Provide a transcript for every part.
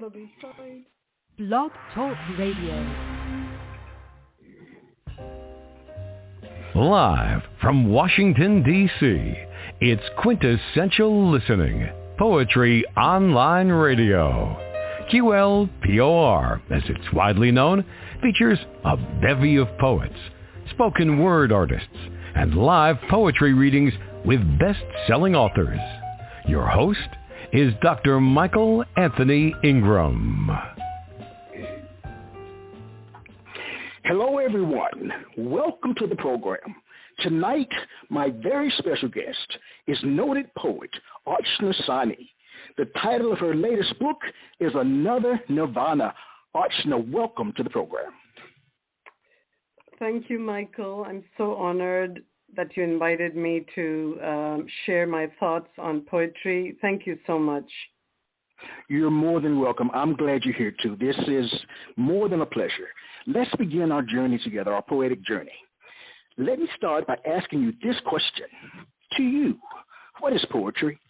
Other side. Blog Talk Radio. Live from Washington, D.C., it's Quintessential Listening, Poetry Online Radio. QLPOR, as it's widely known, features a bevy of poets, spoken word artists, and live poetry readings with best-selling authors. Your host is Dr. Michael Anthony Ingram. Hello, everyone. Welcome to the program. Tonight, my very special guest is noted poet Archna Sahni. The title of her latest book is Another Nirvana. Archna, welcome to the program. Thank you, Michael. I'm so honored that you invited me to share my thoughts on poetry. Thank you so much. You're more than welcome. I'm glad you're here, too. This is more than a pleasure. Let's begin our journey together, our poetic journey. Let me start by asking you this question. To you, what is poetry?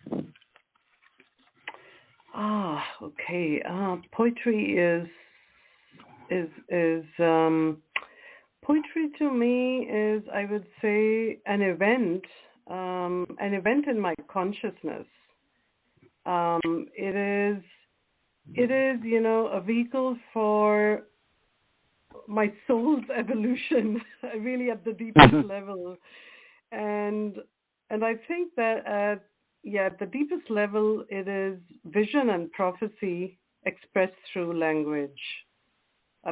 Okay. Poetry is poetry to me is, I would say, an event in my consciousness. It is, a vehicle for my soul's evolution, really at the deepest level. And I think that at the deepest level, it is vision and prophecy expressed through language.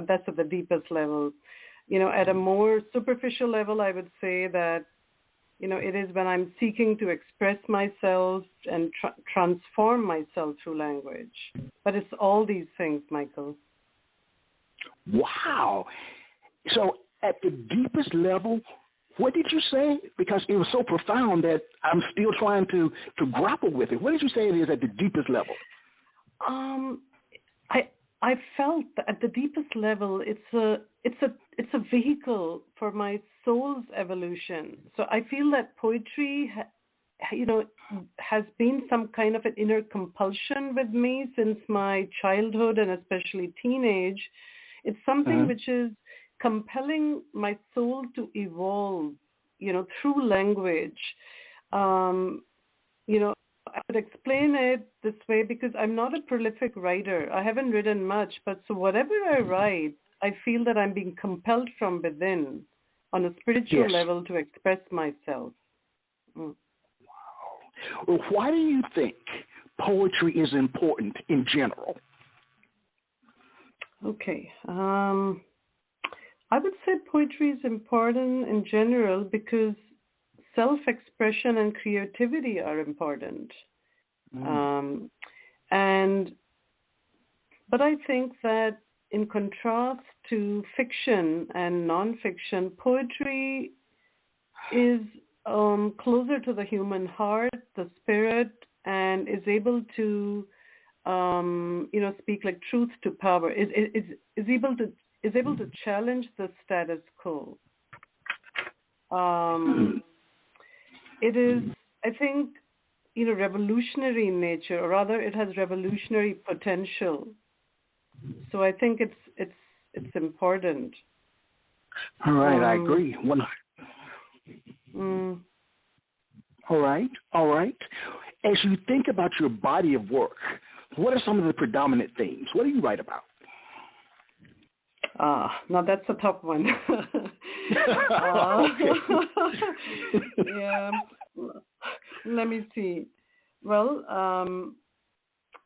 That's at the deepest level. At a more superficial level, I would say that, it is when I'm seeking to express myself and transform myself through language. But it's all these things, Michael. Wow. So at the deepest level, what did you say? Because it was so profound that I'm still trying to grapple with it. What did you say it is at the deepest level? I felt that at the deepest level, it's a vehicle for my soul's evolution. So I feel that poetry, has been some kind of an inner compulsion with me since my childhood and especially teenage. It's something which is compelling my soul to evolve, through language. I would explain it this way because I'm not a prolific writer. I haven't written much, but so whatever I write, I feel that I'm being compelled from within on a spiritual level to express myself. Wow. Well, why do you think poetry is important in general? Okay. I would say poetry is important in general because self-expression and creativity are important. But I think that in contrast to fiction and nonfiction, poetry is closer to the human heart, the spirit, and is able to, speak like truth to power. Is able to challenge the status quo. It is, I think, revolutionary in nature, or rather, it has revolutionary potential. So I think it's important. All right, I agree. All right. As you think about your body of work, what are some of the predominant themes? What do you write about? Now that's a tough one. Yeah. Let me see. Well,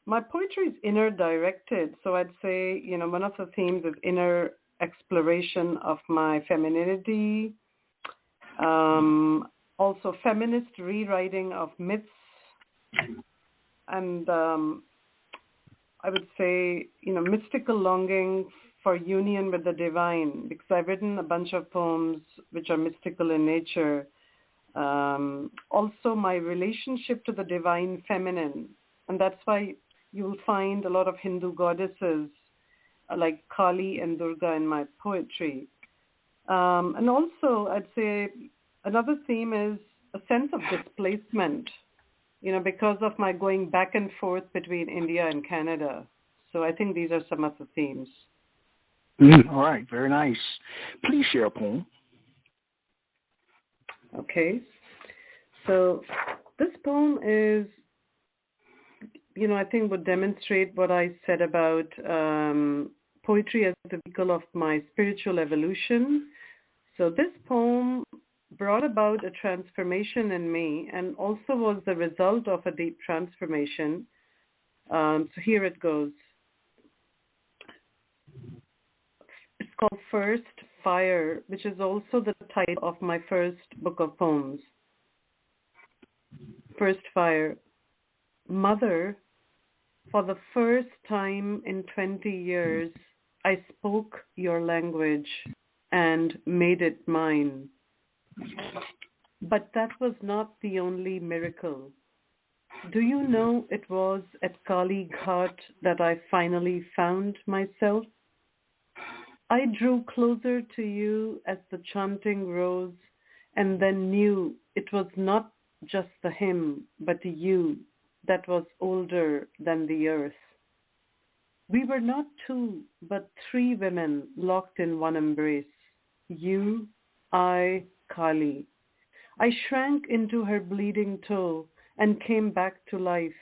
my poetry is inner directed, so I'd say, one of the themes is inner exploration of my femininity, also feminist rewriting of myths, and I would say, mystical longing for union with the divine, because I've written a bunch of poems which are mystical in nature. Also my relationship to the divine feminine, and that's why you'll find a lot of Hindu goddesses like Kali and Durga in my poetry. And also I'd say another theme is a sense of displacement, because of my going back and forth between India and Canada. So I think these are some of the themes. All right, very nice. Please share a poem. Okay. So this poem is, I think would demonstrate what I said about poetry as the vehicle of my spiritual evolution. So this poem brought about a transformation in me and also was the result of a deep transformation. So here it goes. It's called First Fire, which is also the title of my first book of poems. First Fire. Mother, for the first time in 20 years, I spoke your language and made it mine. But that was not the only miracle. Do you know it was at Kali Ghat that I finally found myself? I drew closer to you as the chanting rose and then knew it was not just the hymn, but you that was older than the earth. We were not two, but three women locked in one embrace. You, I, Kali. I shrank into her bleeding toe and came back to life.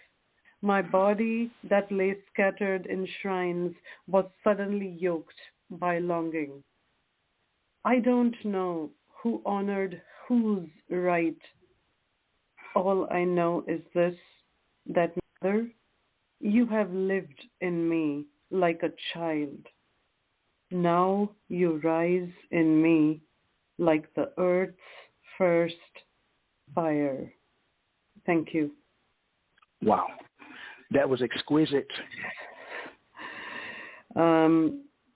My body that lay scattered in shrines was suddenly yoked by longing. I don't know who honored whose right. All I know is this, that Mother, you have lived in me like a child. Now you rise in me like the earth's first fire. Thank you. Wow. That was exquisite.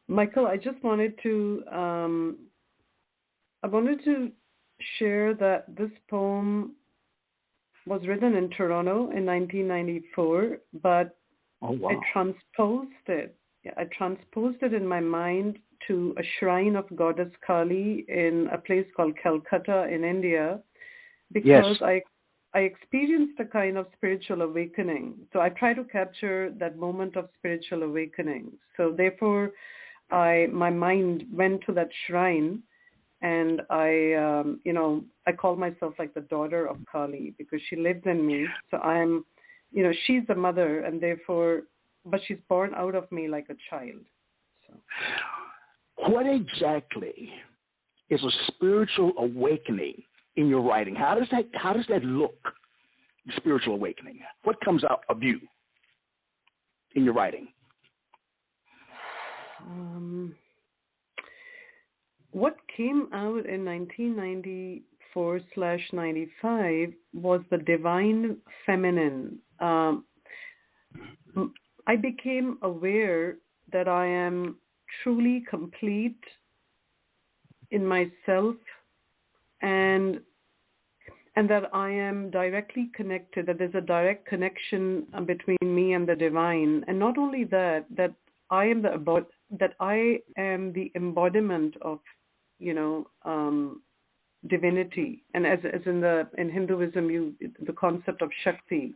Michael, I just wanted to share that this poem was written in Toronto in 1994, but I transposed it. Yeah, I transposed it in my mind to a shrine of Goddess Kali in a place called Calcutta in India, because I experienced a kind of spiritual awakening. So I try to capture that moment of spiritual awakening. So therefore, my mind went to that shrine, and I call myself like the daughter of Kali because she lives in me. So I'm, she's the mother, and therefore, but she's born out of me like a child. So, what exactly is a spiritual awakening in your writing? How does that look? Spiritual awakening. What comes out of you in your writing? What came out in 1994/95 was the divine feminine. I became aware that I am truly complete in myself, and that I am directly connected, that there's a direct connection between me and the divine. And not only that, that I am the embodiment of, divinity. And as in Hinduism, the concept of Shakti.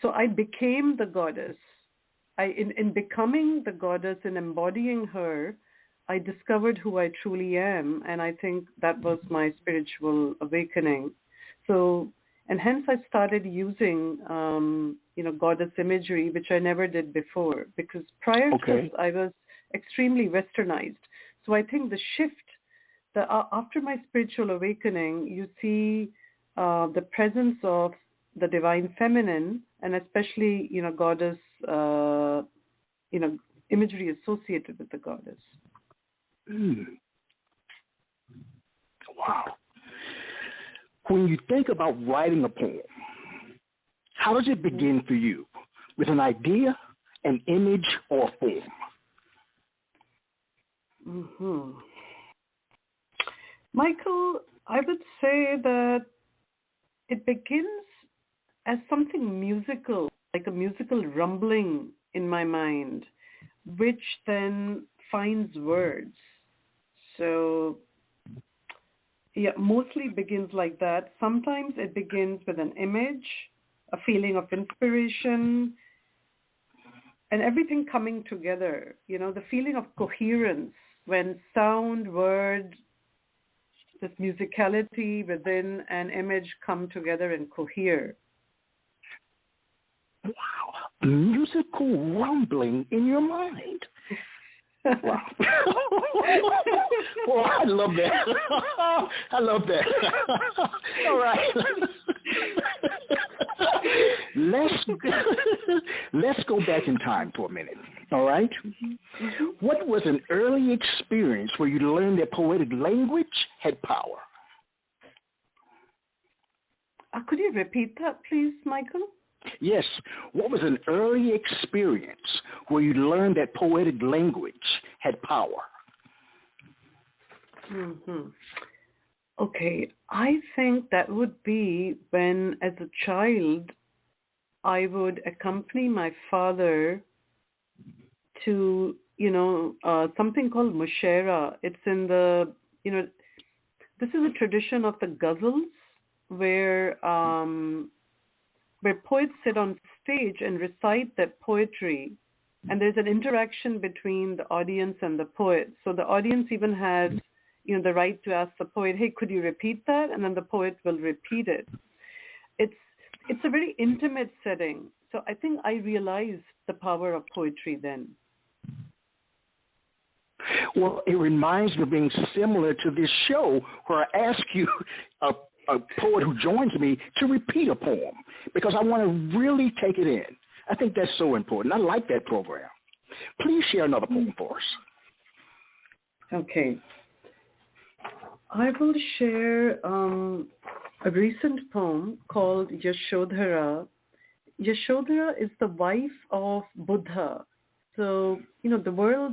So I became the goddess. In becoming the goddess and embodying her, I discovered who I truly am, and I think that was my spiritual awakening. So, and hence I started using, goddess imagery, which I never did before, because prior to this, I was extremely westernized. So I think the shift, after my spiritual awakening, you see the presence of the divine feminine, and especially, goddess, imagery associated with the goddess. Wow. When you think about writing a poem, how does it begin for you? With an idea, an image, or a form? Michael, I would say that it begins as something musical, like a musical rumbling in my mind, which then finds words. So, yeah, mostly begins like that. Sometimes it begins with an image, a feeling of inspiration, and everything coming together, the feeling of coherence when sound, word, this musicality within an image come together and cohere. Wow. Musical rumbling in your mind. Wow. Well, I love that. I love that. All right. Let's go back in time for a minute. All right. Mm-hmm. What was an early experience where you learned that poetic language had power? Could you repeat that, please, Michael? Yes. What was an early experience where you learned that poetic language had power? Mm-hmm. Okay. I think that would be when, as a child, I would accompany my father to, something called Mushera. It's in the, this is a tradition of the ghazals where poets sit on stage and recite their poetry, and there's an interaction between the audience and the poet. So the audience even has, the right to ask the poet, hey, could you repeat that? And then the poet will repeat it. It's a very intimate setting. So I think I realized the power of poetry then. Well, it reminds me of being similar to this show where I ask you, a poet who joins me, to repeat a poem because I want to really take it in. I think that's so important. I like that program. Please share another poem for us. Okay. I will share a recent poem called Yashodhara. Yashodhara is the wife of Buddha. So, the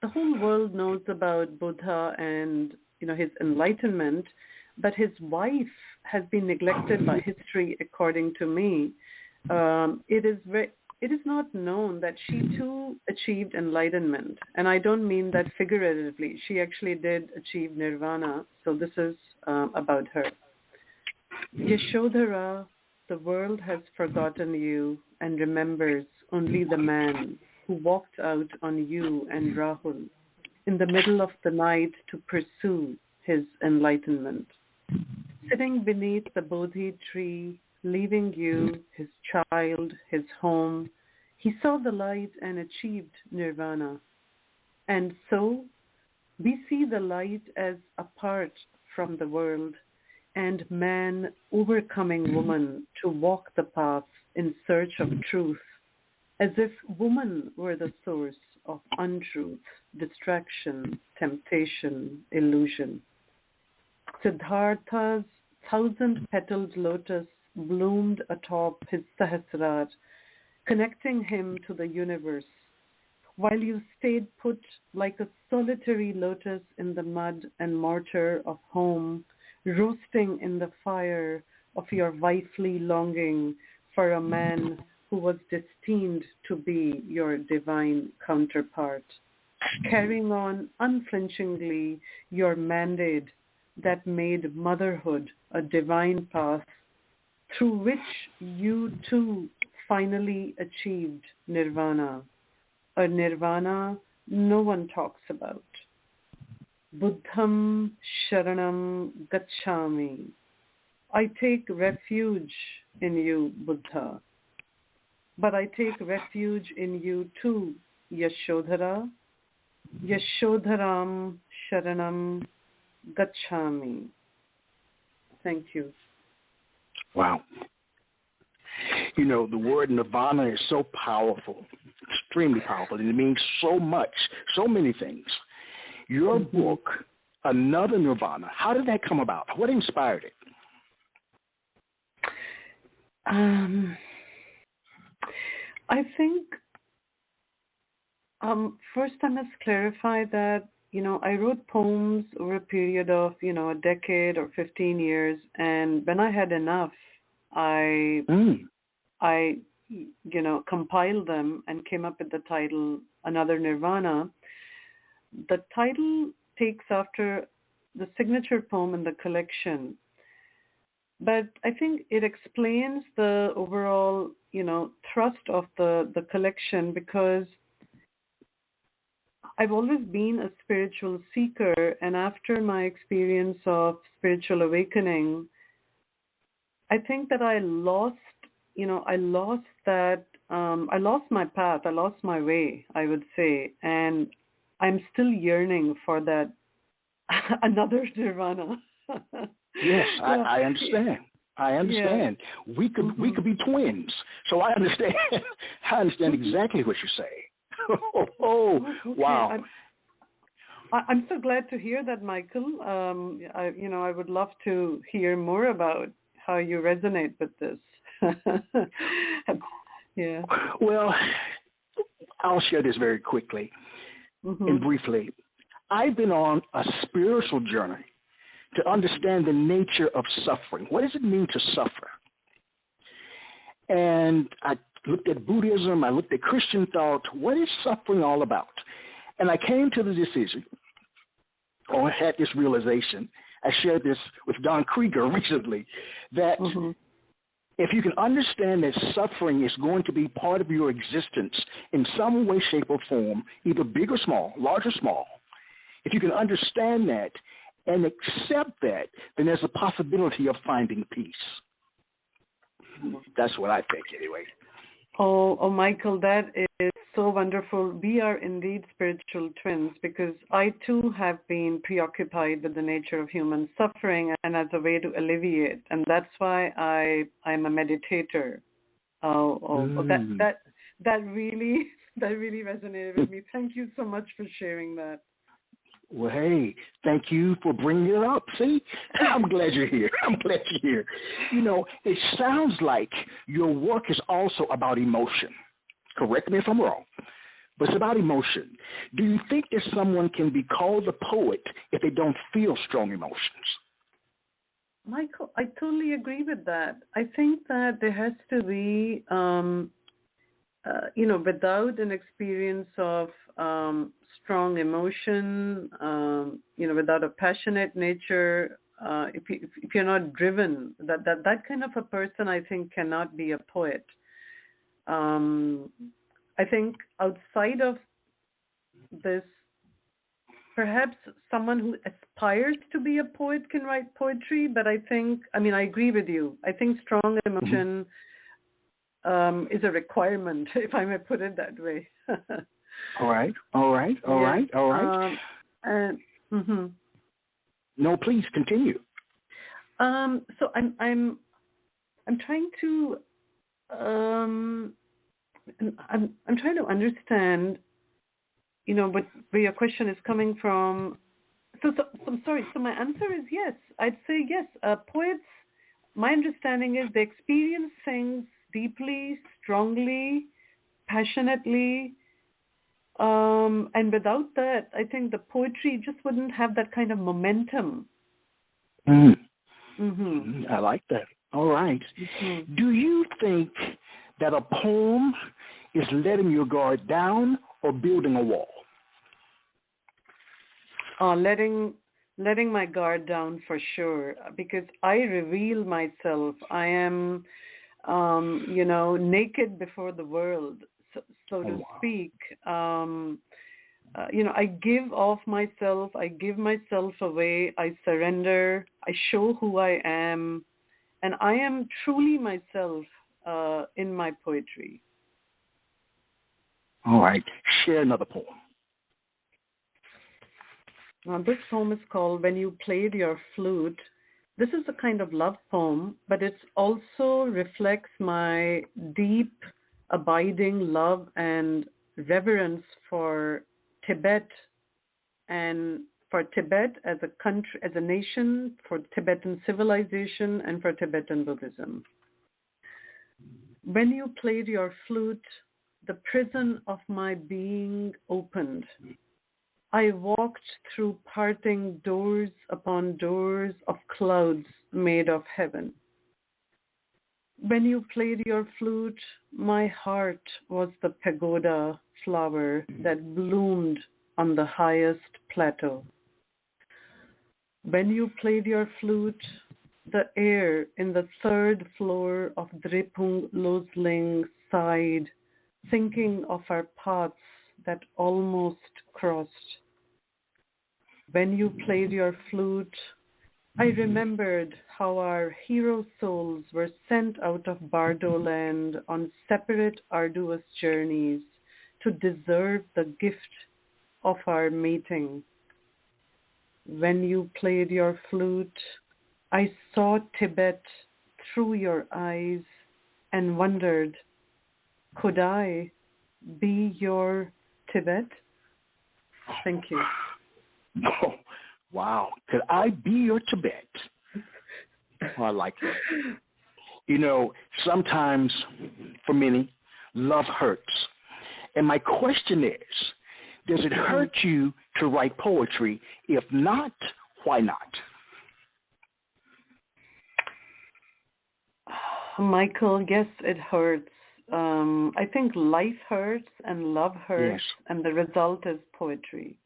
whole world knows about Buddha and, his enlightenment, but his wife has been neglected by history, according to me. It is not known that she too achieved enlightenment. And I don't mean that figuratively. She actually did achieve nirvana. So this is about her. Yashodhara, the world has forgotten you and remembers only the man who walked out on you and Rahul in the middle of the night to pursue his enlightenment. Sitting beneath the Bodhi tree, leaving you, his child, his home, he saw the light and achieved nirvana. And so we see the light as apart from the world, and man overcoming woman to walk the path in search of truth, as if woman were the source of untruth, distraction, temptation, illusion. Siddhartha's 1,000-petaled lotus bloomed atop his Sahasrar, connecting him to the universe, while you stayed put like a solitary lotus in the mud and mortar of home, roasting in the fire of your wifely longing for a man who was destined to be your divine counterpart, carrying on unflinchingly your mandate that made motherhood a divine path through which you too finally achieved nirvana, a nirvana no one talks about. Buddham Sharanam Gacchami. I take refuge in you, Buddha. But I take refuge in you too, Yashodhara. Yashodharam Sharanam Gacchami. Thank you. Wow. The word nirvana is so powerful, extremely powerful, and it means so much, so many things. Your book, Another Nirvana, how did that come about? What inspired it? I think first I must clarify that, I wrote poems over a period of, a decade or 15 years. And when I had enough, I compiled them and came up with the title, Another Nirvana. The title takes after the signature poem in the collection. But I think it explains the overall, thrust of the collection, because I've always been a spiritual seeker, and after my experience of spiritual awakening, I think that I lost my path, I lost my way, I would say, and I'm still yearning for that another nirvana. Yes, I understand. I understand. Yeah. We could be twins, so I understand. I understand exactly what you're saying. Okay. Wow. I'm so glad to hear that, Michael. I would love to hear more about how you resonate with this. Yeah. Well, I'll share this very quickly and briefly. I've been on a spiritual journey to understand the nature of suffering. What does it mean to suffer? And I looked at Buddhism, I looked at Christian thought. What is suffering all about? And I came to the decision, or had this realization. I shared this with Don Krieger recently, that if you can understand that suffering is going to be part of your existence in some way, shape, or form, either big or small, large or small, if you can understand that and accept that, then there's a possibility of finding peace. That's what I think, anyway. Oh, Michael, that is so wonderful. We are indeed spiritual twins, because I too have been preoccupied with the nature of human suffering and as a way to alleviate, and that's why I'm a meditator. That really resonated with me. Thank you so much for sharing that. Well, hey, thank you for bringing it up. See, I'm glad you're here. It sounds like your work is also about emotion. Correct me if I'm wrong, but it's about emotion. Do you think that someone can be called a poet if they don't feel strong emotions? Michael, I totally agree with that. I think that there has to be, without an experience of strong emotion, without a passionate nature, if you're not driven, that kind of a person, I think, cannot be a poet. I think outside of this, perhaps someone who aspires to be a poet can write poetry, but I agree with you. I think strong emotion is a requirement, if I may put it that way. All right. No, please continue. So I'm trying to I'm trying to understand, where your question is coming from. So I'm sorry. So my answer is yes. I'd say yes. Poets, my understanding is they experience things deeply, strongly, passionately, and without that, I think the poetry just wouldn't have that kind of momentum. I like that. All right. Do you think that a poem is letting your guard down or building a wall? Letting my guard down for sure, because I reveal myself. I am, naked before the world, so to speak. I give of myself. I give myself away. I surrender. I show who I am, and I am truly myself in my poetry. All right. Share another poem. This poem is called When You Played Your Flute. This is a kind of love poem, but it also reflects my deep, abiding love and reverence for Tibet, and for Tibet as a country, as a nation, for Tibetan civilization, and for Tibetan Buddhism. When you played your flute, the prison of my being opened. I walked through parting doors upon doors of clouds made of heaven. When you played your flute, my heart was the pagoda flower that bloomed on the highest plateau. When you played your flute, the air in the third floor of Drepung Losling sighed, thinking of our paths that almost crossed. When you played your flute, I remembered how our hero souls were sent out of Bardo land on separate arduous journeys to deserve the gift of our mating. When you played your flute, I saw Tibet through your eyes and wondered, could I be your Tibet? Thank you. Oh, wow. Could I be your Tibet? Oh, I like that. You know, sometimes, for many, love hurts. And my question is, does it hurt you to write poetry? If not, why not? Michael, yes, it hurts. I think life hurts and love hurts, Yes. and the result is poetry.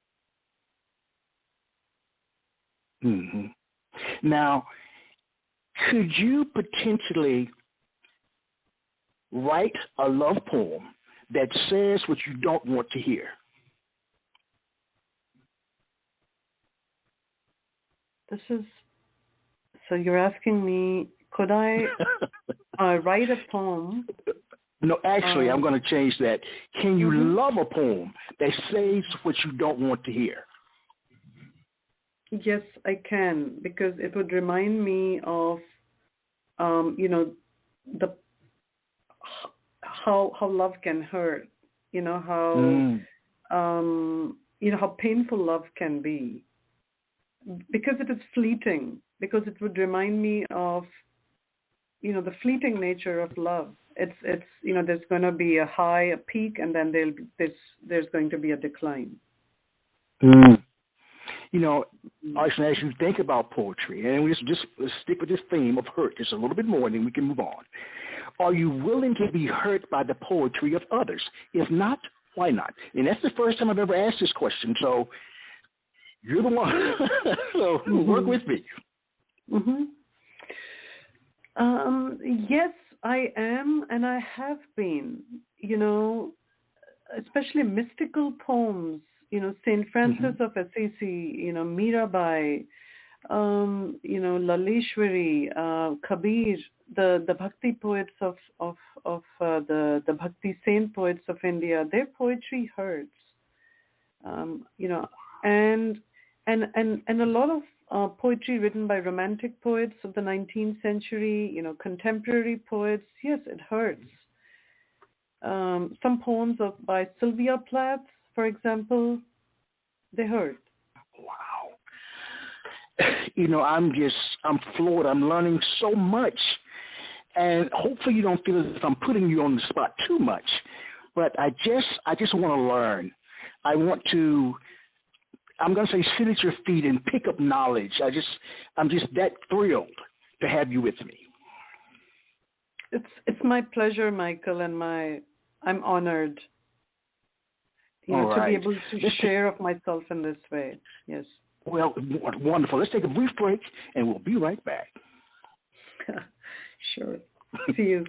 Mm-hmm. Now, could you potentially write a love poem that says what you don't want to hear? So you're asking me, could I write a poem? No, actually, I'm going to change that. Can you love a poem that says what you don't want to hear? Yes, I can, because it would remind me of, the how love can hurt. How painful love can be, because it is fleeting. Because it would remind me of, the fleeting nature of love. It's there's going to be a high, a peak, and then there's going to be a decline. Mm. Archna, as you think about poetry, and we just let's stick with this theme of hurt just a little bit more, and then we can move on. Are you willing to be hurt by the poetry of others? If not, why not? And that's the first time I've ever asked this question, so you're the one. So work with me. Mm-hmm. Yes, I am, and I have been. Especially mystical poems. Saint Francis of Assisi. Mirabai. Laleshwari, Kabir, the Bhakti poets of the Bhakti saint poets of India. Their poetry hurts. And a lot of poetry written by romantic poets of the 19th century, contemporary poets, yes, it hurts. Some poems by Sylvia Plath, for example, they hurt. Wow. I'm floored. I'm learning so much. And hopefully you don't feel as if I'm putting you on the spot too much. But I just want to learn. I'm going to say sit at your feet and pick up knowledge. I'm just that thrilled to have you with me. It's my pleasure, Michael, and I'm honored to be able to share of myself in this way. Yes. Well, wonderful. Let's take a brief break, and we'll be right back. Sure. See you.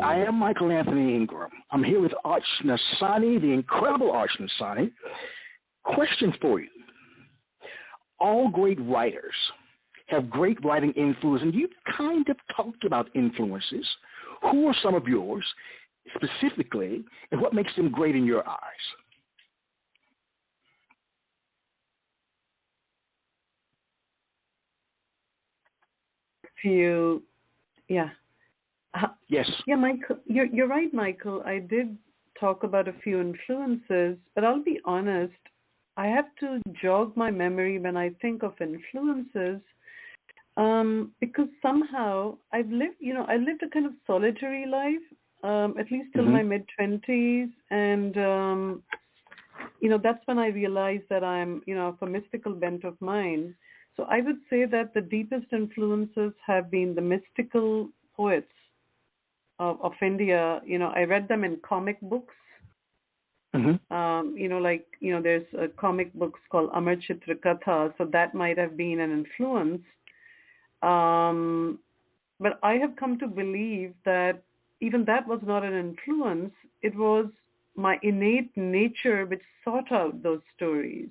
I am Michael Anthony Ingram. I'm here with Archna Sahni, the incredible Archna Sahni. Question for you. All great writers have great writing influence, and you've kind of talked about influences. Who are some of yours specifically, and what makes them great in your eyes? few. Yeah. Yes. Yeah, Michael, you're right, Michael. I did talk about a few influences, but I'll be honest, I have to jog my memory when I think of influences, because somehow I lived a kind of solitary life, at least till my mid-20s, and that's when I realized that I'm, of a mystical bent of mind. So I would say that the deepest influences have been the mystical poets of India. I read them in comic books. There's comic books called Amar Chitra Katha, so that might have been an influence. But I have come to believe that even that was not an influence. It was my innate nature which sought out those stories.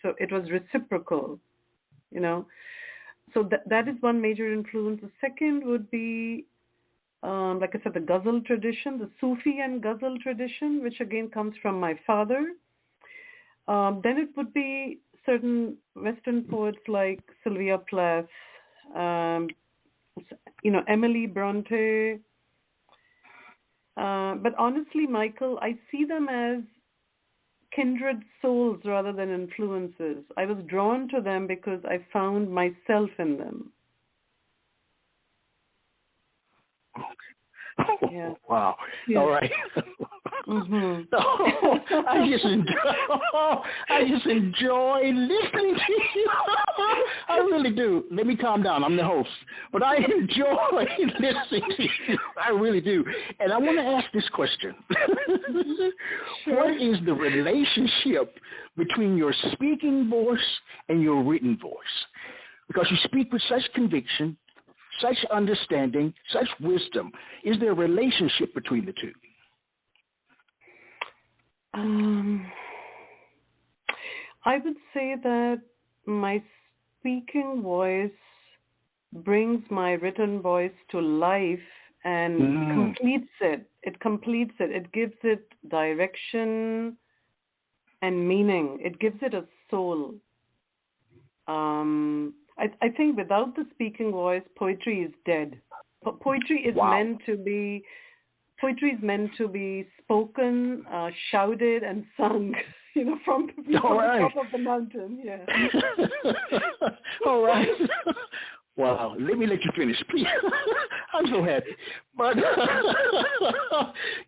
So it was reciprocal, So that is one major influence. The second would be, like I said, the ghazal tradition, the Sufi and ghazal tradition, which again comes from my father. Then it would be certain Western poets like Sylvia Plath, Emily Bronte. But honestly, Michael, I see them as kindred souls rather than influences. I was drawn to them because I found myself in them. Yeah. Wow. Yeah. All right. I just enjoy listening to you. I really do. Let me calm down. I'm the host. But I enjoy listening to you. I really do. And I want to ask this question. Sure. What is the relationship between your speaking voice and your written voice? Because you speak with such conviction, such understanding, such wisdom. Is there a relationship between the two? I would say that my speaking voice brings my written voice to life and completes it. It completes it. It gives it direction and meaning. It gives it a soul. I think without the speaking voice, poetry is dead. Poetry is meant to be. Poetry is meant to be spoken, shouted, and sung. From the top of the mountain. Yeah. All right. Wow. Let me let you finish, please. I'm so happy. But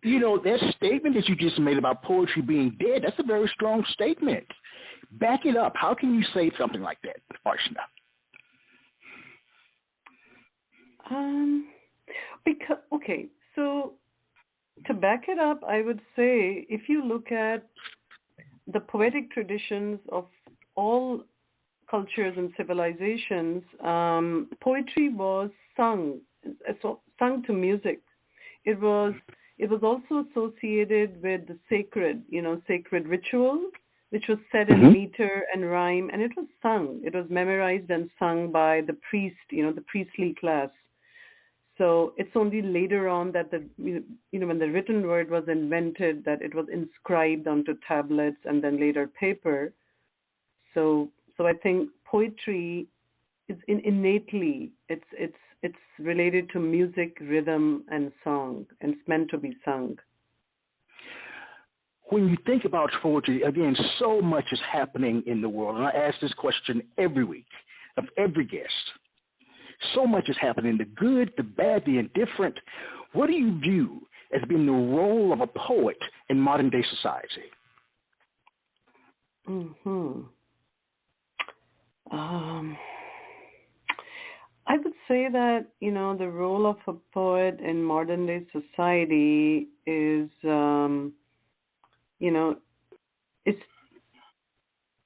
that statement that you just made about poetry being dead, that's a very strong statement. Back it up. How can you say something like that, Archna? So to back it up, I would say if you look at the poetic traditions of all cultures and civilizations, poetry was sung to music. It was also associated with the sacred ritual, which was said in meter and rhyme, and it was sung. It was memorized and sung by the priest, the priestly class. So it's only later on that when the written word was invented, that it was inscribed onto tablets and then later paper. So I think poetry is innately it's related to music, rhythm, and song, and it's meant to be sung. When you think about poetry, again, so much is happening in the world, and I ask this question every week of every guest. So much is happening, the good, the bad, the indifferent. What do you view as being the role of a poet in modern-day society? I would say that, the role of a poet in modern-day society is,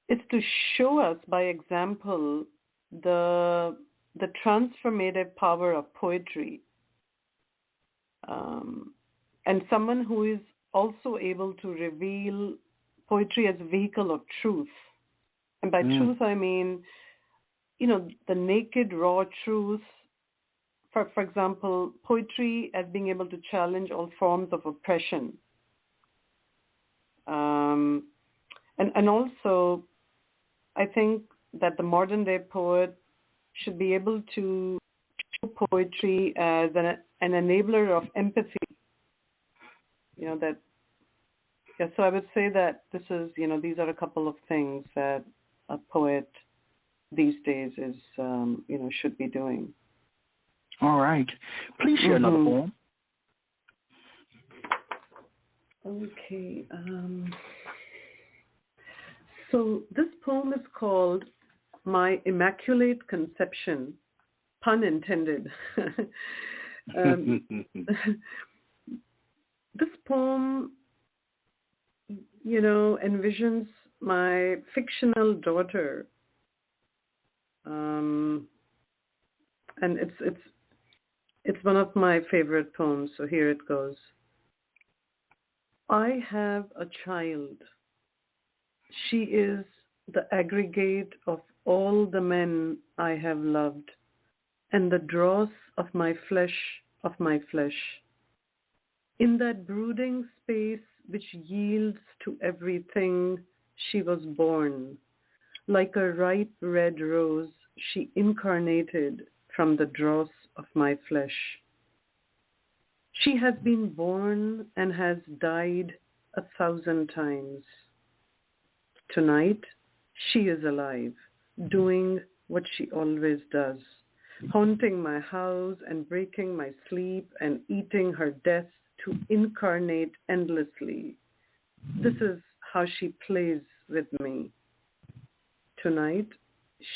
it's to show us by example the transformative power of poetry, and someone who is also able to reveal poetry as a vehicle of truth. And by truth, I mean, the naked, raw truth. For example, poetry as being able to challenge all forms of oppression. And also, I think that the modern day poet should be able to poetry as an enabler of empathy. That. Yeah, so I would say that this is, these are a couple of things that a poet these days is, should be doing. All right. Please share another poem. Okay. So this poem is called My Immaculate Conception, pun intended. This poem envisions my fictional daughter, and it's one of my favorite poems. So here it goes. I have a child. She is the aggregate of all the men I have loved, and the dross of my flesh, In that brooding space which yields to everything, she was born. Like a ripe red rose, she incarnated from the dross of my flesh. She has been born and has died 1,000 times. Tonight, she is alive, doing what she always does, haunting my house and breaking my sleep and eating her death to incarnate endlessly. This is how she plays with me. Tonight,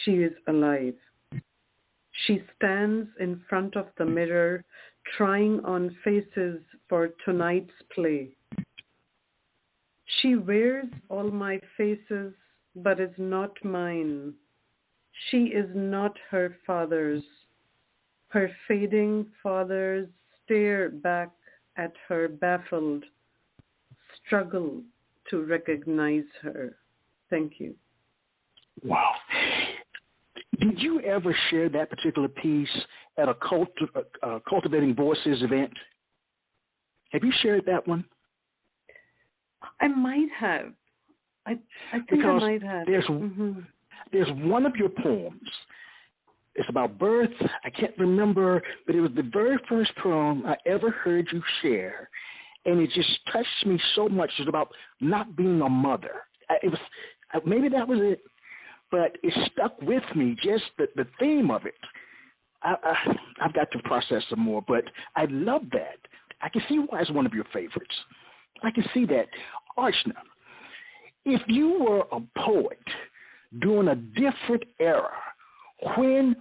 she is alive. She stands in front of the mirror, trying on faces for tonight's play. She wears all my faces, but is not mine. She is not her father's. Her fading fathers stare back at her baffled, struggle to recognize her. Thank you. Wow. Did you ever share that particular piece at a Cultivating Voices event? Have you shared that one? I might have. I think because I might have. There's one of your poems. It's about birth. I can't remember, but it was the very first poem I ever heard you share, and it just touched me so much. It's about not being a mother. It was maybe that was it, but it stuck with me. Just the theme of it. I've got to process some more, but I love that. I can see why it's one of your favorites. I can see that. Archna, if you were a poet during a different era, where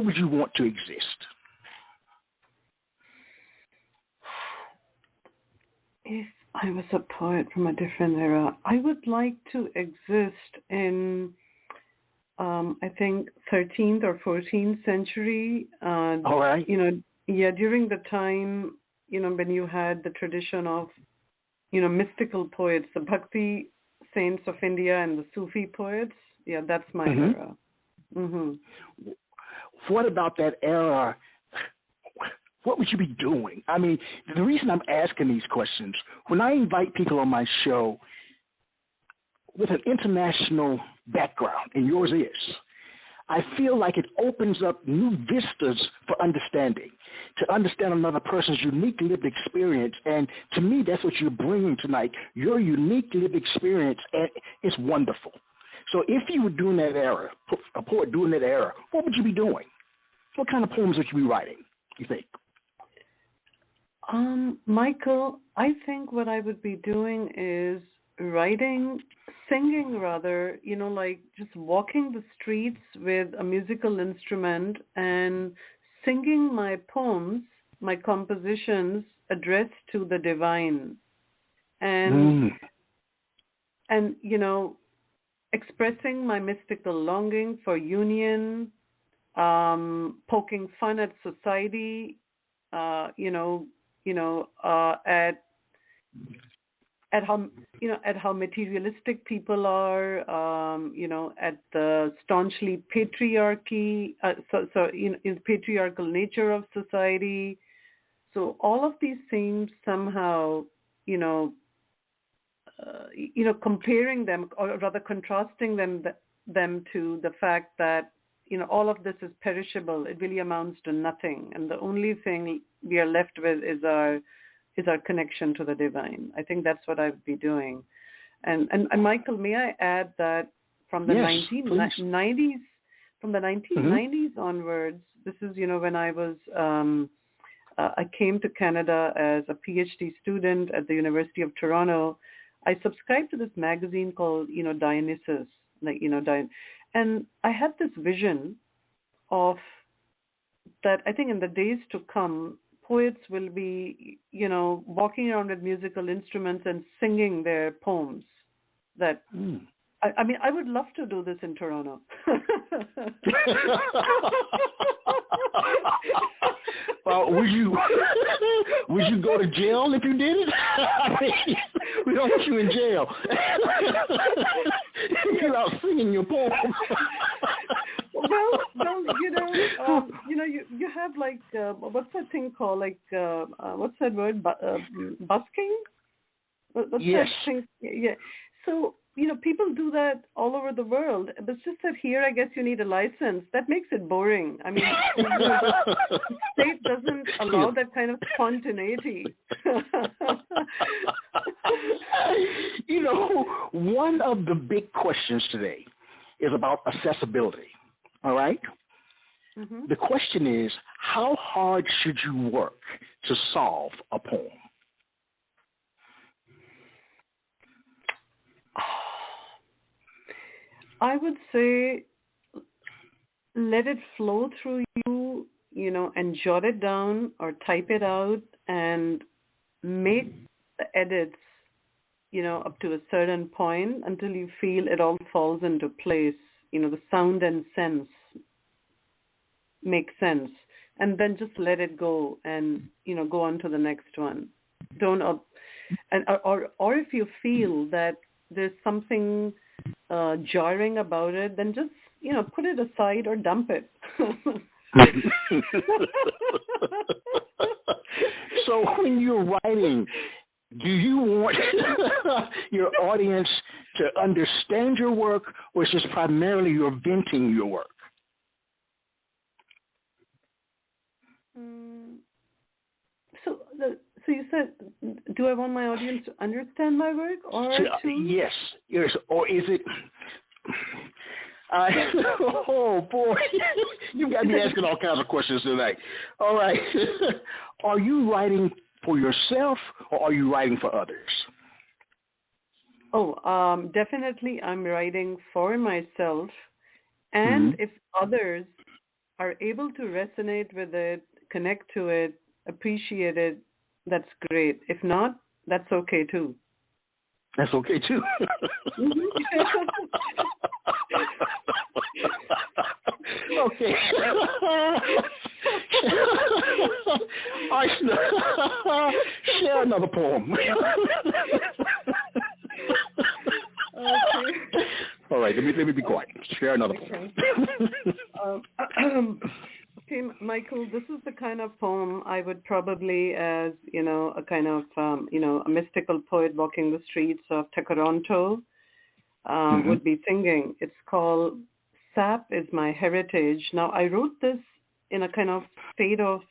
would you want to exist? If I was a poet from a different era, I would like to exist in, I think, 13th or 14th century. All right. During the time, when you had the tradition of, mystical poets, the Bhakti saints of India and the Sufi poets. Yeah, that's my era. What about that era? What would you be doing? I mean, the reason I'm asking these questions, when I invite people on my show with an international background, and yours is, I feel like it opens up new vistas for understanding, to understand another person's unique lived experience. And to me, that's what you're bringing tonight, your unique lived experience, and it's wonderful. So if you were doing that era, a poet doing that era, what would you be doing? What kind of poems would you be writing, you think? Michael, I think what I would be doing is singing rather, like just walking the streets with a musical instrument and singing my poems, my compositions addressed to the divine. And expressing my mystical longing for union, poking fun at society, at how materialistic people are, at the staunchly patriarchal nature of society. So all of these things somehow, comparing them, or rather contrasting them to the fact that all of this is perishable. It really amounts to nothing. And the only thing we are left with is our connection to the divine. I think that's what I'd be doing. And Michael, may I add that from the 1990s, from the 1990s onwards, this is, when I was, I came to Canada as a PhD student at the University of Toronto. I subscribed to this magazine called, Dionysus, and I had this vision of that I think in the days to come, poets will be, walking around with musical instruments and singing their poems. That I mean, I would love to do this in Toronto. Well, would you go to jail if you did it? I mean, we don't want you in jail. You're out singing your poem. Well, you have like what's that thing called? Like what's that word? Busking? What's yes. That thing? Yeah. So people do that all over the world. But it's just that here, I guess you need a license. That makes it boring. I mean, the state doesn't allow that kind of spontaneity. One of the big questions today is about accessibility. All right? Mm-hmm. The question is, how hard should you work to solve a poem? I would say let it flow through you, and jot it down or type it out and make the edits, up to a certain point until you feel it all falls into place, the sound and sense make sense. And then just let it go and, go on to the next one. Don't, or if you feel that there's something jarring about it, then just put it aside or dump it. So when you're writing, do you want your audience to understand your work, or is this primarily you're venting your work? So you said, do I want my audience to understand my work, or to? Yes. Or is it? Oh boy, you got me asking all kinds of questions tonight. All right, are you writing for yourself, or are you writing for others? Oh, definitely, I'm writing for myself, and if others are able to resonate with it, connect to it, appreciate it, that's great. If not, that's okay too. That's okay too. Okay. Archna, share another poem. Okay. All right, let me be quiet. Share another poem. Okay, Michael, this is the kind of poem I would probably, as a kind of a mystical poet walking the streets of Toronto, would be singing. It's called "Sap is My Heritage." Now, I wrote this in a kind of state of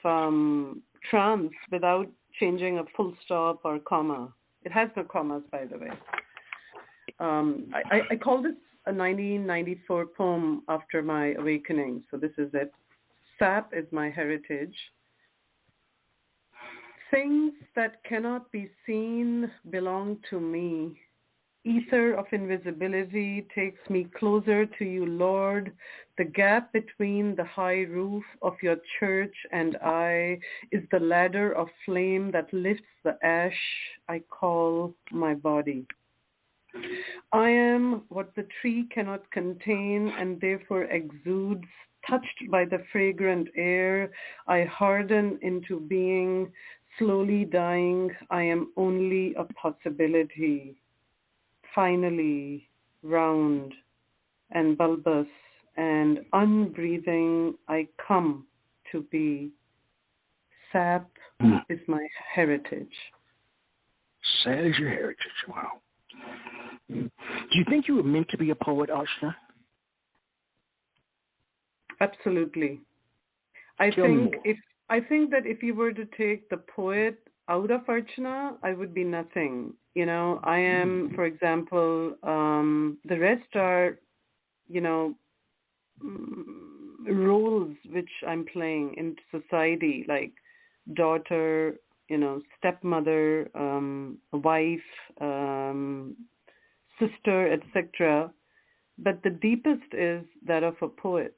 trance without changing a full stop or comma. It has no commas, by the way. I call this a 1994 poem after my awakening. So this is it. Sap is my heritage. Things that cannot be seen belong to me. Ether of invisibility takes me closer to you, Lord. The gap between the high roof of your church and I is the ladder of flame that lifts the ash I call my body. I am what the tree cannot contain and therefore exudes. Touched by the fragrant air, I harden into being, slowly dying. I am only a possibility. Finally, round and bulbous and unbreathing, I come to be. Sap is my heritage. Sap is your heritage. Wow. Do you think you were meant to be a poet, Archna? Absolutely. I Tell me think more. that if you were to take the poet out of Archana, I would be nothing. I am, for example, the rest are, you know, roles which I'm playing in society, like daughter, stepmother, wife, sister, etc. But the deepest is that of a poet.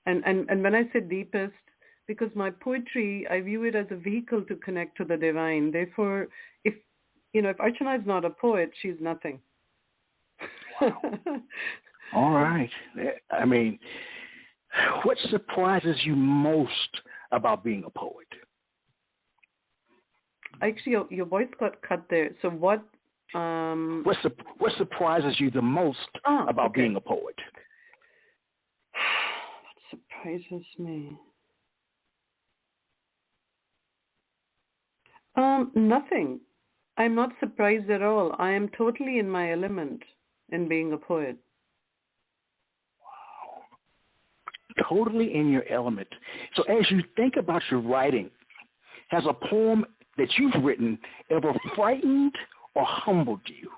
And when I say deepest, because my poetry, I view it as a vehicle to connect to the divine. Therefore, if Archana is not a poet, she's nothing. All right. I mean, what surprises you most about being a poet? Actually, your voice got cut there. So what? What surprises you the most about being a poet? What surprises me? Nothing. I'm not surprised at all. I am totally in my element in being a poet. Wow. Totally in your element. So as you think about your writing, has a poem that you've written ever frightened or humbled you?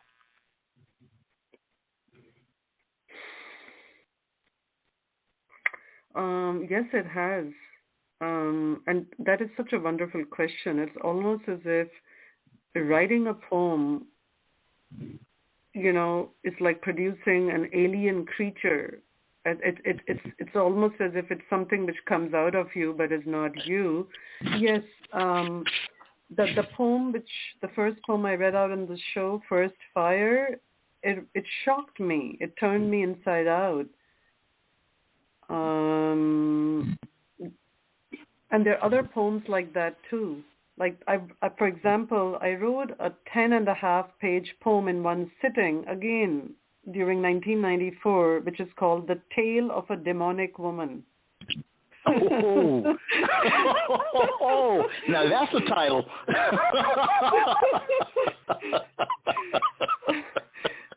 Yes, it has. And that is such a wonderful question. It's almost as if writing a poem, is like producing an alien creature. It's almost as if it's something which comes out of you but is not you. Yes, the first poem I read out in the show, First Fire, it shocked me. It turned me inside out. And there are other poems like that too. Like for example, I wrote a 10.5-page poem in one sitting, again during 1994, which is called "The Tale of a Demonic Woman." Oh, now that's a title.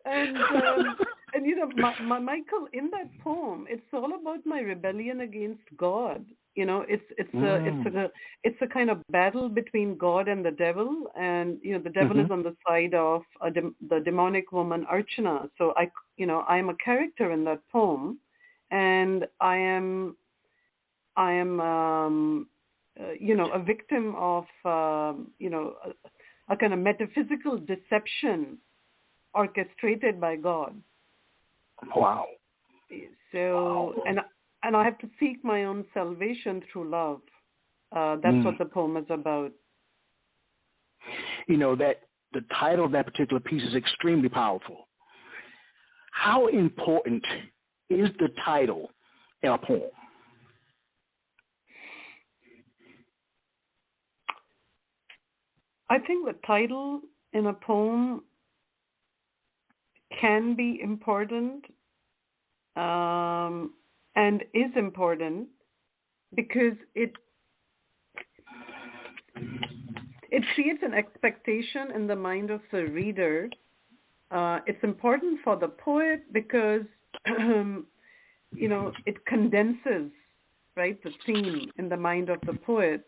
And Michael, in that poem, it's all about my rebellion against God. It's a kind of battle between God and the devil, and the devil is on the side of the demonic woman Archna. So I am a character in that poem, and I am a victim of a kind of metaphysical deception orchestrated by God. Wow. So, wow. And I have to seek my own salvation through love. That's what the poem is about. That the title of that particular piece is extremely powerful. How important is the title in a poem? I think the title in a poem can be important and is important because it creates an expectation in the mind of the reader. It's important for the poet because it condenses, right, the theme in the mind of the poet.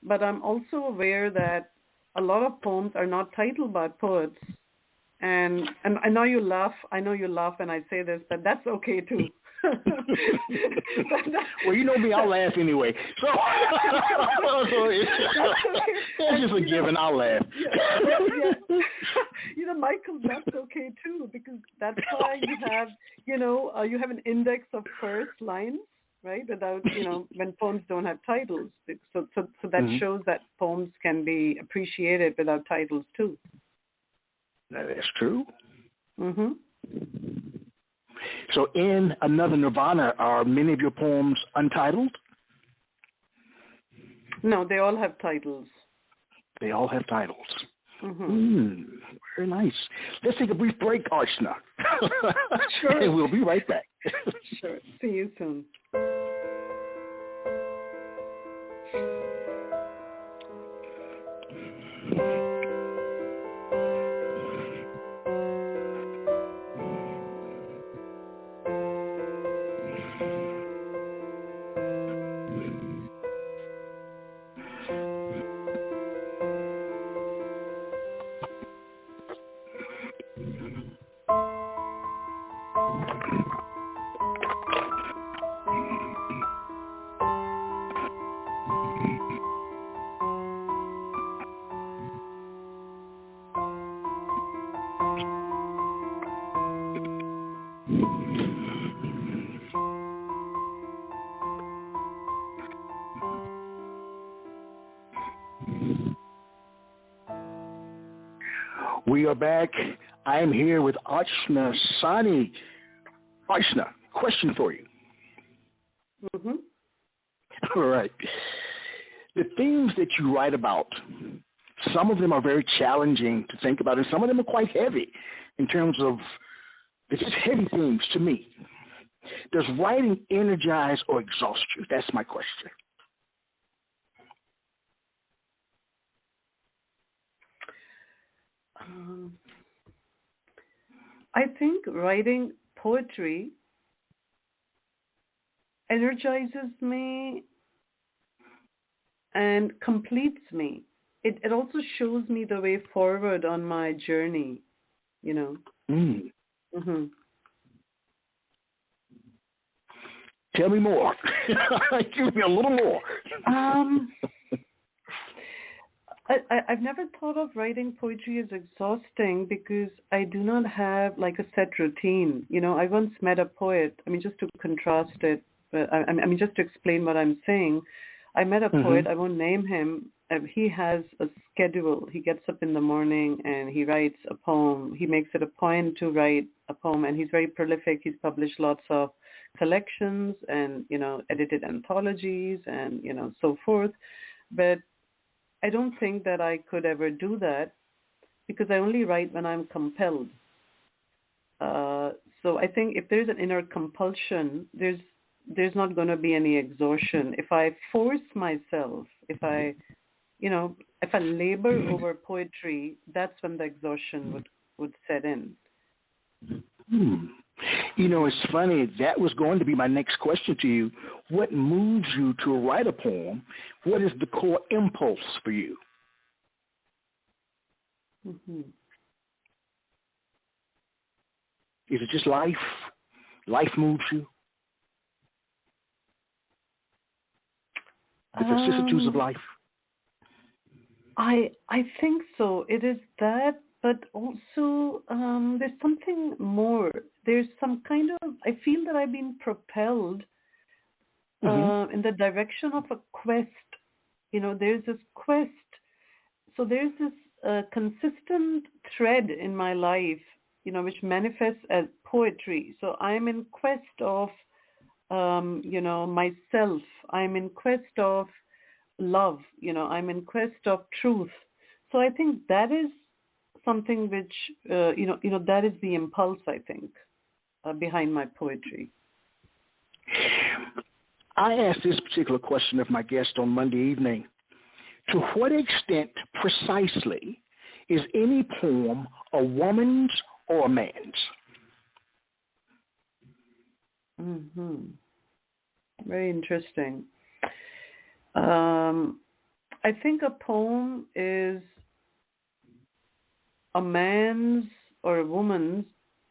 But I'm also aware that a lot of poems are not titled by poets. And I know you laugh. I know you laugh when I say this, but that's okay too. Well, you know me, I'll laugh anyway. So it's just a given. I'll laugh. Yeah. Michael, that's okay too, because that's why you have an index of first lines, right? Without when poems don't have titles. So that shows that poems can be appreciated without titles too. That's true. Mm-hmm. So in Another Nirvana, are many of your poems untitled? No, they all have titles. They all have titles. Mm-hmm. Very nice. Let's take a brief break, Archna. Sure. And we'll be right back. Sure. See you soon. We are back. I am here with Archna Sahni. Archna, question for you. Mm-hmm. All right. The themes that you write about, some of them are very challenging to think about, and some of them are quite heavy in terms of, they're just heavy themes to me. Does writing energize or exhaust you? That's my question. I think writing poetry energizes me and completes me. It also shows me the way forward on my journey, you know. Mm. Mm-hmm. Tell me more. Give me a little more. I've never thought of writing poetry as exhausting because I do not have like a set routine. You know, I once met a poet. I mean, just to contrast it, but I mean, just to explain what I'm saying, I met a poet. I won't name him. He has a schedule. He gets up in the morning and he writes a poem. He makes it a point to write a poem, and he's very prolific. He's published lots of collections and, you know, edited anthologies and, you know, so forth. But I don't think that I could ever do that because I only write when I'm compelled. So I think if there's an inner compulsion, there's not going to be any exhaustion. If I force myself, if I labor over poetry, that's when the exhaustion would set in. You know, it's funny. That was going to be my next question to you. What moves you to write a poem? What is the core impulse for you? Mm-hmm. Is it just life? Life moves you? The vicissitudes of life? I think so. It is that, but also there's something more. There's some kind of, I feel that I've been propelled in the direction of a quest. You know, there's this quest. So there's this consistent thread in my life, you know, which manifests as poetry. So I'm in quest of, myself. I'm in quest of love. You know, I'm in quest of truth. So I think that is something which, that is the impulse, I think, behind my poetry. I asked this particular question of my guest on Monday evening. To what extent precisely is any poem a woman's or a man's? Mm-hmm. Very interesting. I think a poem is a man's or a woman's,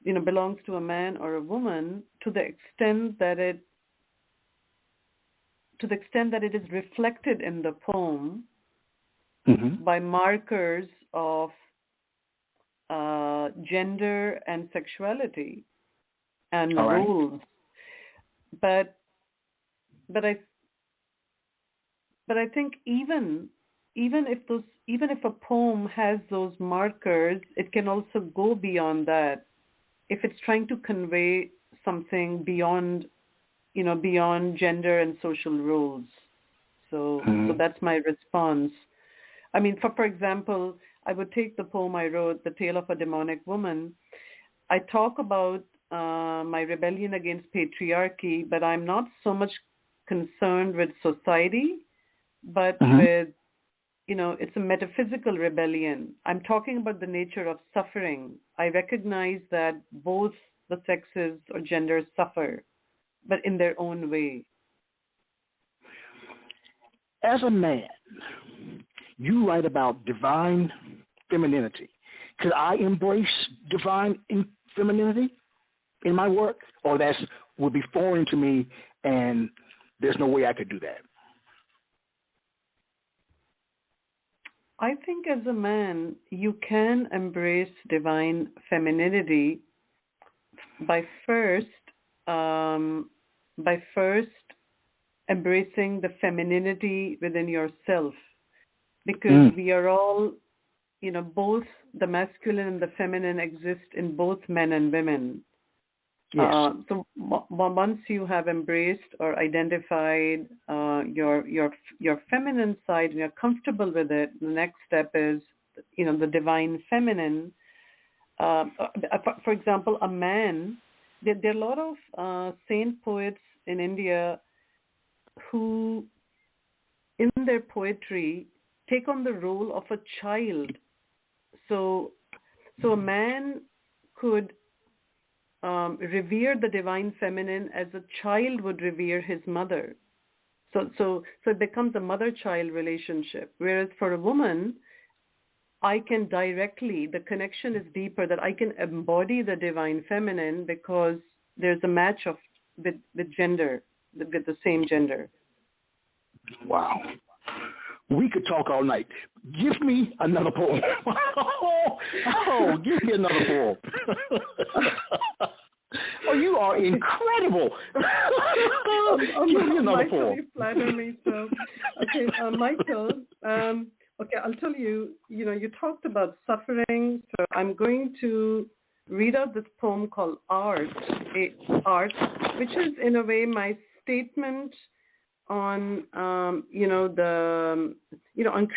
you know, belongs to a man or a woman to the extent that it is reflected in the poem by markers of gender and sexuality and roles. But I think even if a poem has those markers, it can also go beyond that. If it's trying to convey something beyond gender and social roles. So that's my response. I mean, for example, I would take the poem I wrote, The Tale of a Demonic Woman. I talk about my rebellion against patriarchy, but I'm not so much concerned with society, but with, it's a metaphysical rebellion. I'm talking about the nature of suffering. I recognize that both the sexes or genders suffer, but in their own way. As a man, you write about divine femininity. Could I embrace divine femininity in my work? Or that would be foreign to me and there's no way I could do that? I think as a man, you can embrace divine femininity by first embracing the femininity within yourself. because we are all, both the masculine and the feminine exist in both men and women. Yes. So once you have embraced or identified your feminine side and you're comfortable with it, the next step is, the divine feminine. For example, a man. There are a lot of saint poets in India who, in their poetry, take on the role of a child. So a man could revere the divine feminine as a child would revere his mother. So it becomes a mother-child relationship. Whereas for a woman, I can directly, the connection is deeper, that I can embody the divine feminine because there's a match with gender, with the same gender. Wow. We could talk all night. Give me another poem. Give me another poem. You are incredible. Give me another poem. You flatter me so. Okay, Michael. Okay, I'll tell you. You talked about suffering, so I'm going to read out this poem called Art, which is in a way my statement on on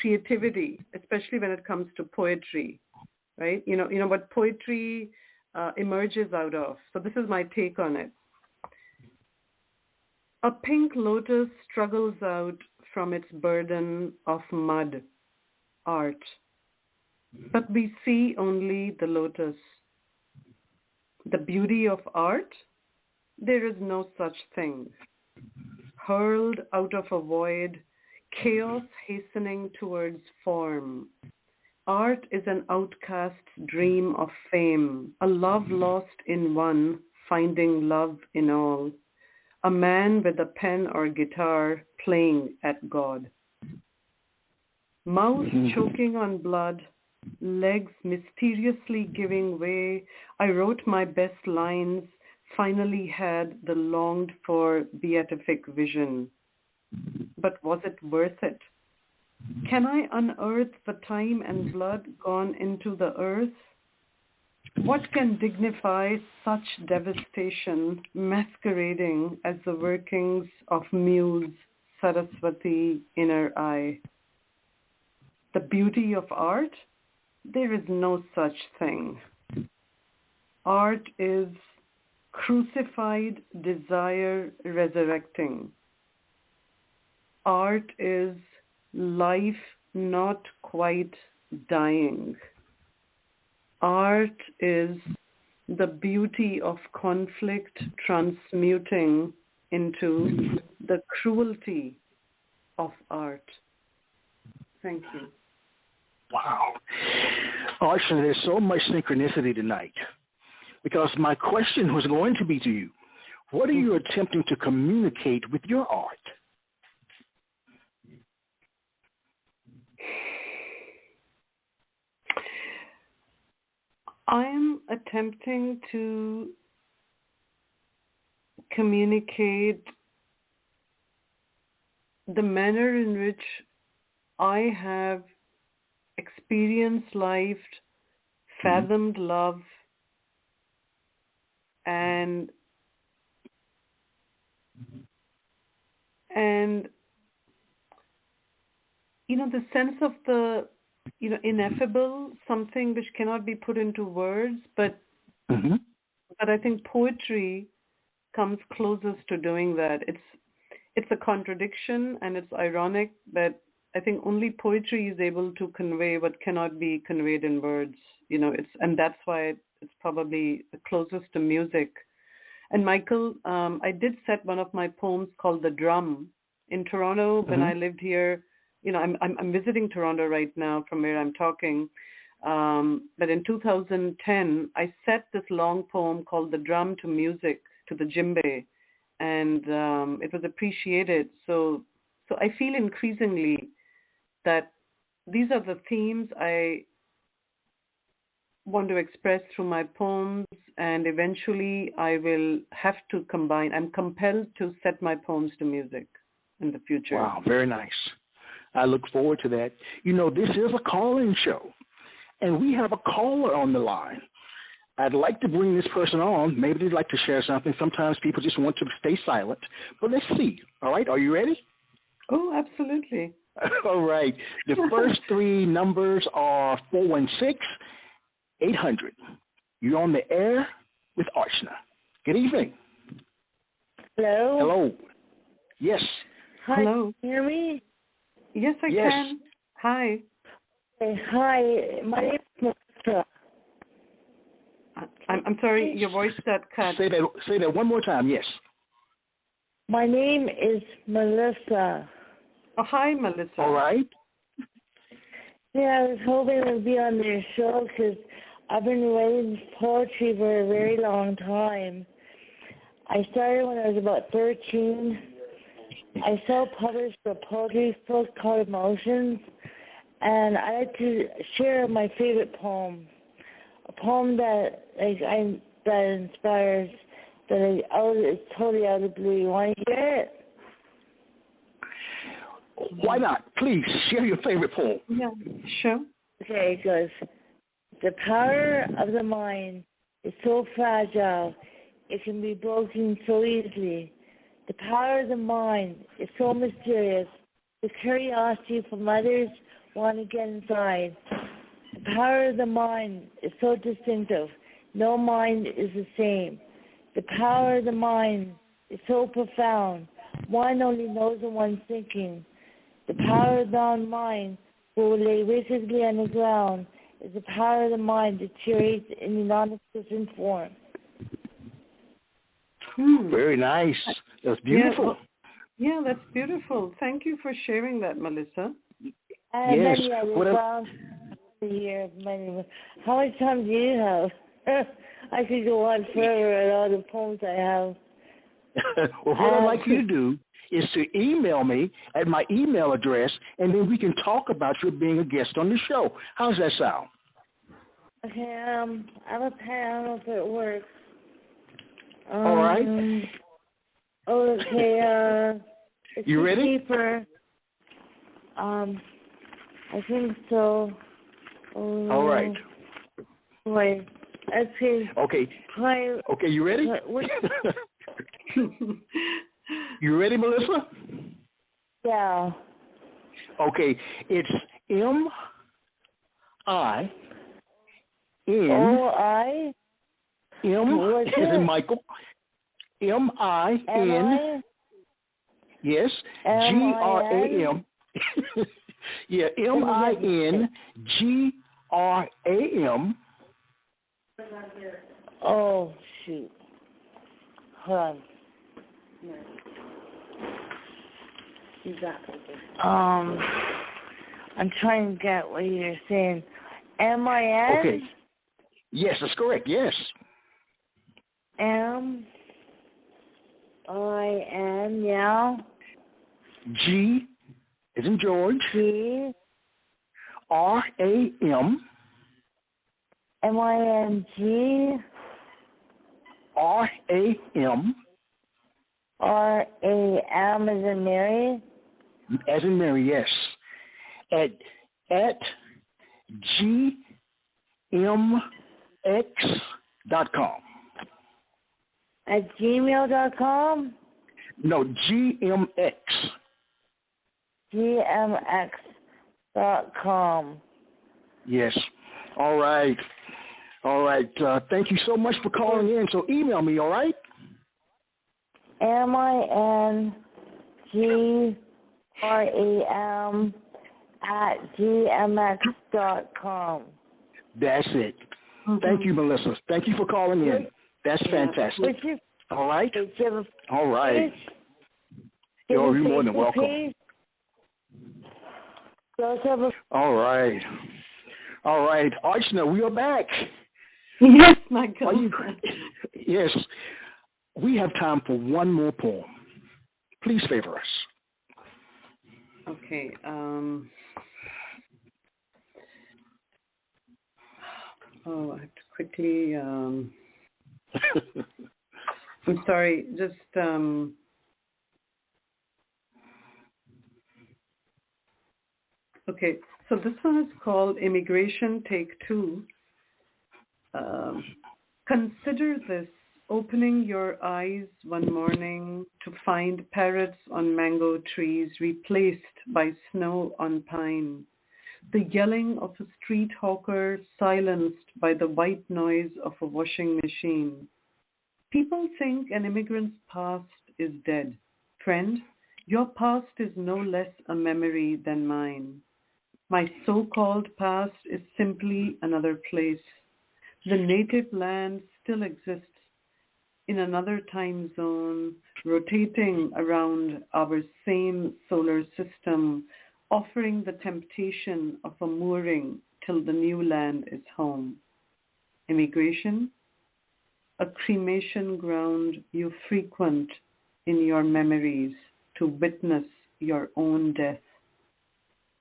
creativity, especially when it comes to poetry, right? What poetry emerges out of. So this is my take on it. A pink lotus struggles out from its burden of mud, art, but we see only the lotus. The beauty of art? There is no such thing. Hurled out of a void, chaos hastening towards form. Art is an outcast's dream of fame, a love lost in one, finding love in all. A man with a pen or guitar playing at God. Mouth choking on blood, legs mysteriously giving way. I wrote my best lines, finally had the longed for beatific vision. But was it worth it? Can I unearth the time and blood gone into the earth? What can dignify such devastation masquerading as the workings of Muse Saraswati inner eye? The beauty of art? There is no such thing. Art is crucified desire resurrecting. Art is life not quite dying. Art is the beauty of conflict transmuting into the cruelty of art. Thank you. Wow. Archna, there's so much synchronicity tonight, because my question was going to be to you, what are you attempting to communicate with your art? I'm attempting to communicate the manner in which I have experienced life, fathomed love, and the sense of the ineffable, something which cannot be put into words, but I think poetry comes closest to doing that. It's a contradiction and it's ironic, but I think only poetry is able to convey what cannot be conveyed in words. And that's why it's probably the closest to music. And Michael, I did set one of my poems called "The Drum" in Toronto when I lived here. I'm visiting Toronto right now from where I'm talking. But in 2010, I set this long poem called "The Drum" to music, to the djembe, and it was appreciated. So I feel increasingly that these are the themes I want to express through my poems, and eventually I will have to combine. I'm compelled to set my poems to music in the future. Wow, very nice. I look forward to that. You know, this is a call-in show, and we have a caller on the line. I'd like to bring this person on. Maybe they'd like to share something. Sometimes people just want to stay silent. But let's see. All right, are you ready? Oh, absolutely. All right. The first three numbers are 416-800. You're on the air with Archna. Good evening. Hello. Hello. Yes. Hi. Hello. Can you hear me? Yes, I can. Hi. Okay, hi. My name is Melissa. I'm sorry, your voice got cut. Say that one more time. Yes. My name is Melissa. Oh, hi, Melissa. All right. Yeah, I was hoping to be on your show because I've been writing poetry for a very long time. I started when I was about 13. I self-published a poetry book called Emotions, and I like to share my favorite poem, a poem that that inspires, it's totally out of the blue. You want to hear it? Why not? Please share your favorite poem. Yeah, sure. Okay, it goes. The power of the mind is so fragile, it can be broken so easily. The power of the mind is so mysterious, the curiosity from others want to get inside. The power of the mind is so distinctive, no mind is the same. The power of the mind is so profound, one only knows the one's thinking. The power of the mind will lay wickedly on the ground is the power of the mind deteriorates in the non-existent form. Very nice. That's beautiful. Yeah, that's beautiful. Thank you for sharing that, Melissa. And yes. then, year of money. How much time do you have? I could go on forever at all the poems I have. Well, what I'd like you to do is to email me at my email address, and then we can talk about you being a guest on the show. How's that sound? Okay, I have a pen. I don't know if it works. All right. Okay, it's you ready? Paper. I think so. All right. Wait. Okay. Okay. Okay, you ready? You ready, Melissa? Yeah. Okay, it's M-I-N. O-I? M as in Michael. M-I-N. M-I? Yes. G-R-A-M. Yeah, M-I-N-G-R-A-M. Oh, shoot. Hold on. I'm trying to get what you're saying. M-I-N? Okay. Yes, that's correct. Yes. M-I-N, yeah. G as in George. G. R-A-M. M-I-N-G. R-A-M. R-A-M as in Mary? As in Mary, yes. At gmx.com. At gmail.com? No, GMX. gmx.com. Yes. All right. All right. Thank you so much for calling in. So email me, all right? M-I-N-G-R-A-M at gmx.com. That's it. Thank you, Melissa. Thank you for calling in. That's fantastic. All right? All right. You're more than welcome. All right. All right. Archna, we are back. Yes, my God. Yes. We have time for one more poem. Please favor us. Okay. I have to quickly. I'm sorry. Just. Okay, so this one is called Immigration Take Two. Consider this: opening your eyes one morning to find parrots on mango trees replaced by snow on pine. The yelling of a street hawker silenced by the white noise of a washing machine. People think an immigrant's past is dead. Friend, your past is no less a memory than mine. My so-called past is simply another place. The native land still exists in another time zone, rotating around our same solar system, offering the temptation of a mooring till the new land is home. Immigration, a cremation ground you frequent in your memories to witness your own death.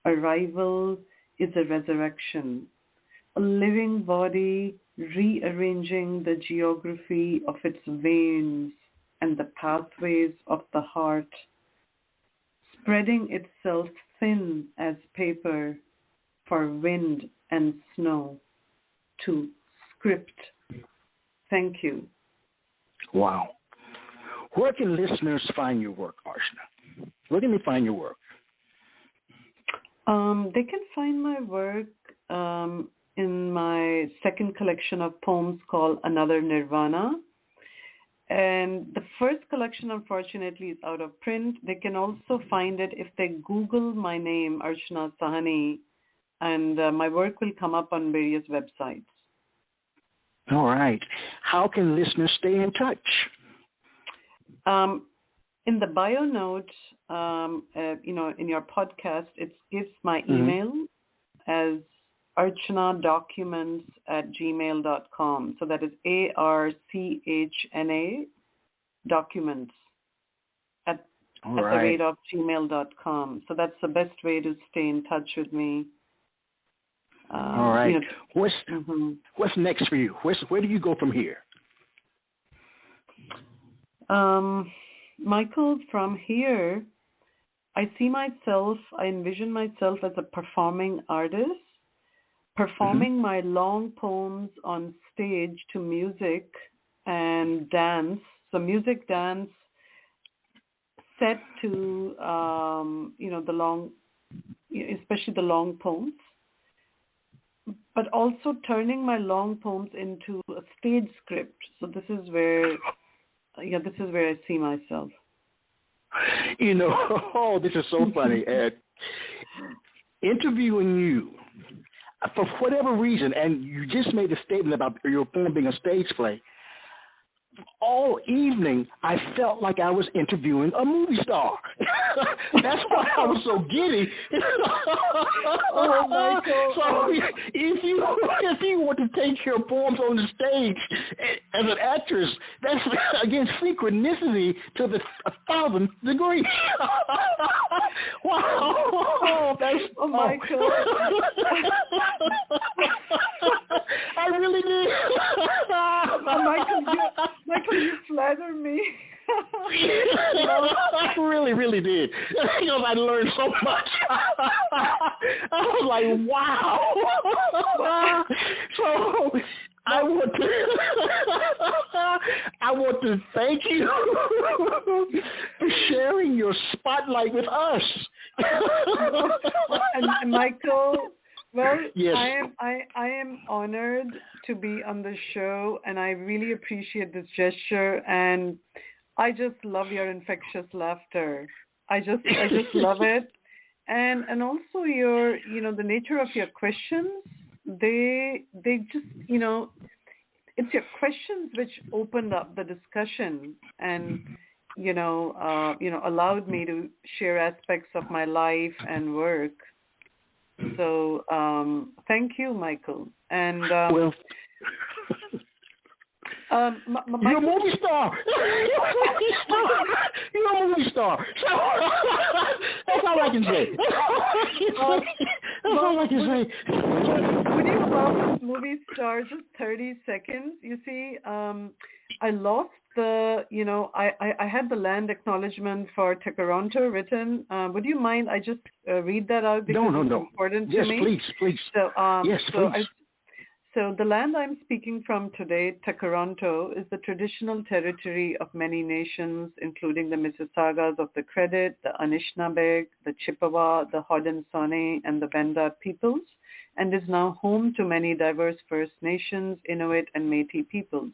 Arrival is a resurrection, a living body rearranging the geography of its veins and the pathways of the heart, spreading itself thin as paper for wind and snow to script. Thank you. Wow. Where can listeners find your work, Archna? Where can they find your work? They can find my work in my second collection of poems called Another Nirvana. And the first collection, unfortunately, is out of print. They can also find it if they Google my name, Archna Sahni, and my work will come up on various websites. All right. How can listeners stay in touch? In the bio note, in your podcast, it gives my email as archnadocuments@gmail.com. So that is ARCHNA documents at the rate of gmail.com. So that's the best way to stay in touch with me. All right. What's next for you? Where do you go from here? Michael, from here, I envision myself as a performing artist, performing my long poems on stage to music and dance. So music, dance, set to, especially the long poems, but also turning my long poems into a stage script. So this is where I see myself. This is so funny. Interviewing you, for whatever reason, and you just made a statement about your poem being a stage play, all evening I felt like I was interviewing a movie star. That's why I was so giddy. Oh my God. So if you want to take your poems on the stage as an actress, that's again synchronicity to the 1,000th degree. Wow. Oh my God. I really did. Michael, you flatter me. I really, really did. I learned so much. I was like, wow. So I want to thank you for sharing your spotlight with us. And Michael, well, yes. I am honored to be on the show, and I really appreciate this gesture, and I just love your infectious laughter. I just love it, and also your the nature of your questions. They just it's your questions which opened up the discussion and allowed me to share aspects of my life and work. So thank you, Michael. And you're a movie star. You're a movie star. So that's all I can say. That's all I can say. Would you allow this movie star just 30 seconds? You see, I lost I had the land acknowledgement for Toronto written. Would you mind? I just read that out because No. it's important to me. Yes, please. So, Yes, please. So the land I'm speaking from today, Toronto, is the traditional territory of many nations, including the Mississaugas of the Credit, the Anishinaabe, the Chippewa, the Haudenosaunee, and the Wendat peoples, and is now home to many diverse First Nations, Inuit, and Métis peoples.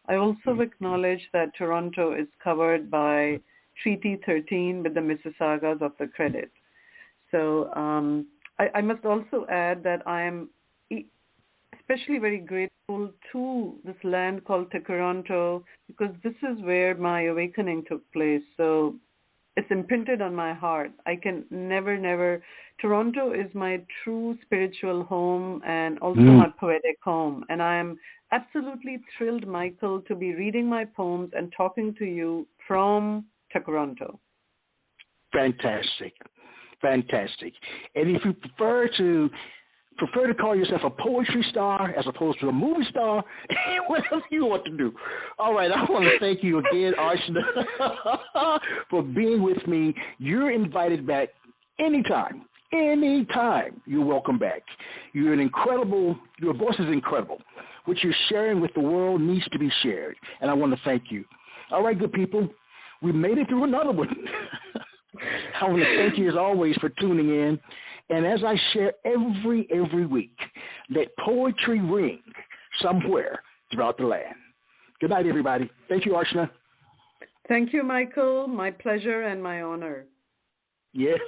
I also acknowledge that Toronto is covered by Treaty 13 with the Mississaugas of the Credit. So I must also add that I am especially very grateful to this land called Toronto because this is where my awakening took place. So it's imprinted on my heart. I can never. Toronto is my true spiritual home and also my poetic home. And I am absolutely thrilled, Michael, to be reading my poems and talking to you from Toronto. Fantastic. And if you prefer to call yourself a poetry star as opposed to a movie star, whatever you want to do. All right, I want to thank you again, Archna, for being with me. You're invited back anytime. You're welcome back. Your voice is incredible. What you're sharing with the world needs to be shared, and I want to thank you. All right, good people, we made it through another one. I want to thank you as always for tuning in. And as I share every week, let poetry ring somewhere throughout the land. Good night, everybody. Thank you, Archna. Thank you, Michael. My pleasure and my honor. Yes.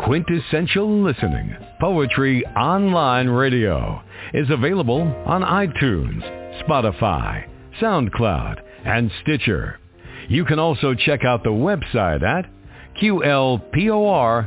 Quintessential Listening, Poetry Online Radio, is available on iTunes, Spotify, SoundCloud, and Stitcher. You can also check out the website at QLPOR.com.